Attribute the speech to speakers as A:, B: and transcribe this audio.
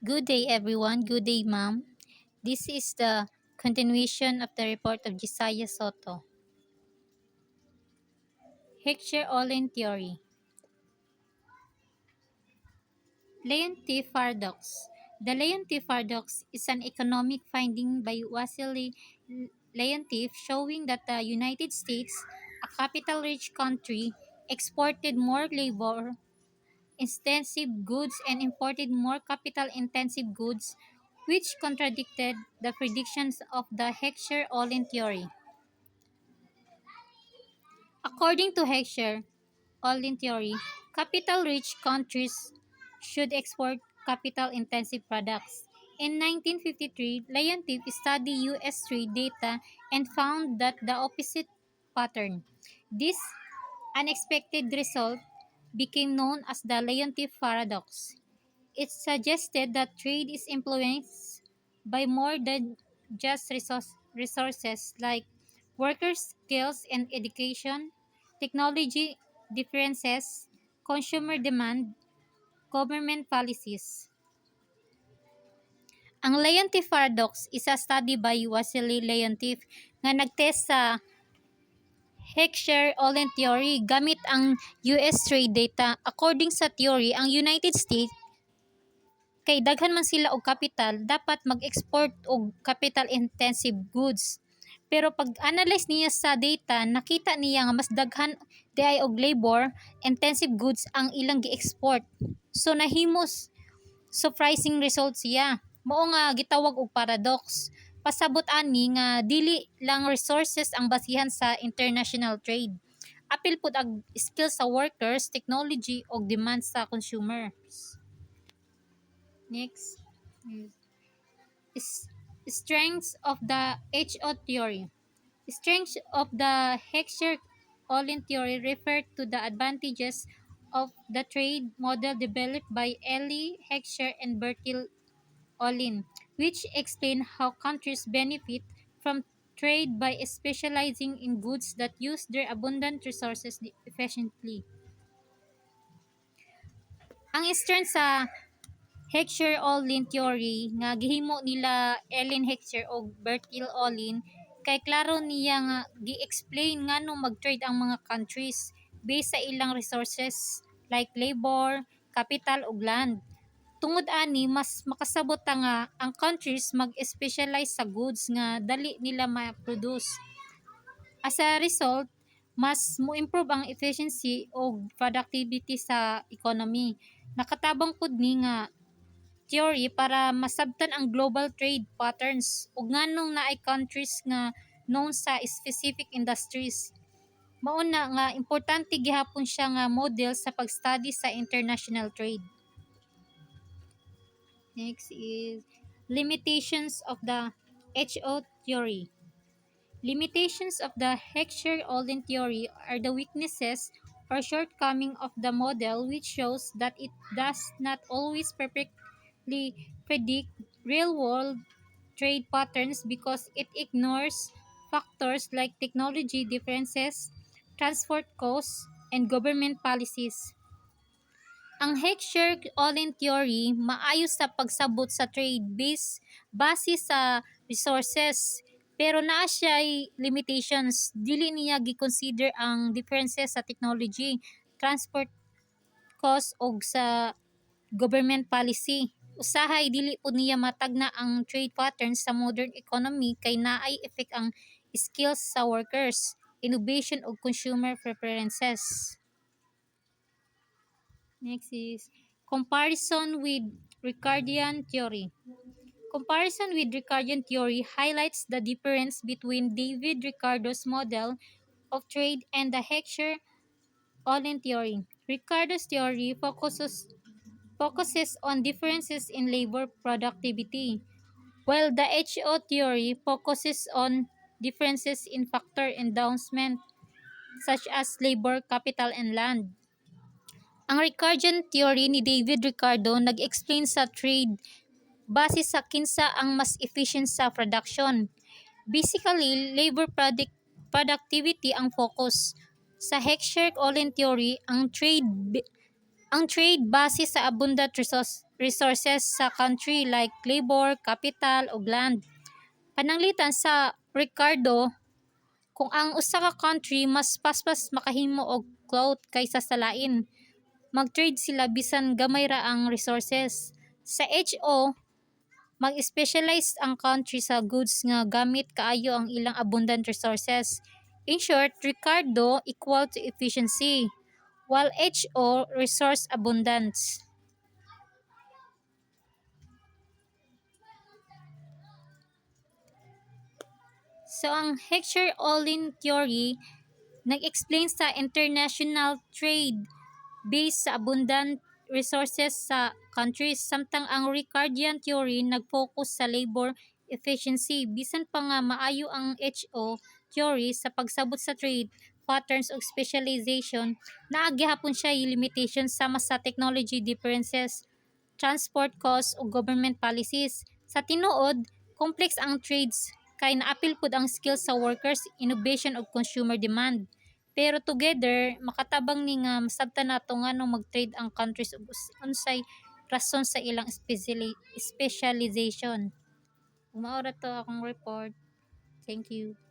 A: Good day, everyone. Good day, ma'am. This is the continuation of the report of Josiah Soto. Heckscher-Ohlin theory. Leontief paradox. The Leontief paradox is an economic finding by Wassily Leontief showing that the United States, a capital-rich country, exported more labor-intensive goods and imported more capital-intensive goods, which contradicted the predictions of the Heckscher-Ohlin theory. According to Heckscher-Ohlin theory, capital-rich countries should export capital-intensive products. In 1953, Leontief studied U.S. trade data and found that the opposite pattern. This unexpected result became known as the Leontief paradox. It suggested that trade is influenced by more than just resources like workers' skills and education, technology differences, consumer demand, government policies. Ang Leontief paradox is a study by Wassily Leontief nga nagtest sa Heckscher-Ohlin theory gamit ang US trade data. According sa theory, ang United States kay daghan man sila og capital, dapat mag-export og capital intensive goods. Pero pag analyze niya sa data, nakita niya nga mas daghan di ay og labor intensive goods ang ilang gi-export. So nahimos surprising result siya. Mao nga gitawag og paradox. Pasabot ani nga dili lang resources ang basihan sa international trade. Apil pud ang skill sa workers, technology og demand sa consumers. Next is strengths of the HO theory. Strengths of the Heckscher-Ohlin theory refer to the advantages of the trade model developed by Elie Heckscher and Bertil Ohlin, which explain how countries benefit from trade by specializing in goods that use their abundant resources efficiently. Ang strength sa Heckscher-Ohlin theory nga gihimo nila Ellen Heckscher o Bertil Ohlin kay klaro niya nga gi-explain ngano mag-trade ang mga countries based sa ilang resources like labor, capital ug land. Tungod ani mas makasabot ta nga ang countries mag-specialize sa goods nga dali nila ma-produce. As a result, mas mo-improve ang efficiency o productivity sa economy. Nakatabang pud ni nga theory para masabtan ang global trade patterns ug nganong naay countries nga known sa specific industries. Mao na nga importante gihapon siya nga model sa pag-study sa international trade. Next is limitations of the HO theory. Limitations of the Heckscher-Ohlin theory are the weaknesses or shortcoming of the model, which shows that it does not always predict real-world trade patterns because it ignores factors like technology differences, transport costs, and government policies. Ang Heckscher-Ohlin theory maayo sa pagsabot sa trade base sa resources, pero naa siya'y limitations. Dili niya gi-consider ang differences sa technology, transport cost og sa government policy. Usahay dili pud niya matagna ang trade patterns sa modern economy kay naay effect ang skills sa workers, innovation ug consumer preferences. Next is comparison with Ricardian theory. Comparison with Ricardian theory highlights the difference between David Ricardo's model of trade and the Heckscher-Ohlin theory. Ricardo's theory focuses on differences in labor productivity, while the HO theory focuses on differences in factor endowment such as labor, capital, and land. Ang Ricardian theory ni David Ricardo nag-explain sa trade base sa kinsa ang mas efficient sa production. Basically, labor productivity ang focus. Sa Heckscher-Ohlin theory, ang trade base sa abundant resources sa country like labor, capital, ug land. Pananglitan sa Ricardo, kung ang usa ka country mas paspas makahimo og clout kaysa sa lain, mag-trade sila bisan gamay ra ang resources. Sa HO, mag-specialize ang country sa goods nga gamit kaayo ang ilang abundant resources. In short, Ricardo equal to efficiency, while HO resource abundance. So ang Heckscher-Ohlin theory nag-explain sa international trade based sa abundant resources sa countries, samtang ang Ricardian theory nag-focus sa labor efficiency. Bisan pa nga maayo ang HO theory sa pagsabot sa trade patterns ug specialization, naa gihapon siya yung limitations sama sa technology differences, transport costs ug government policies. Sa tinuod, complex ang trades kay naapil pud ang skills sa workers, innovation ug consumer demand. Pero together, makatabang ni nga masabtan nato nganong mag-trade ang countries ug unsay rason sa ilang specialization. Mao ra to akong report. Thank you.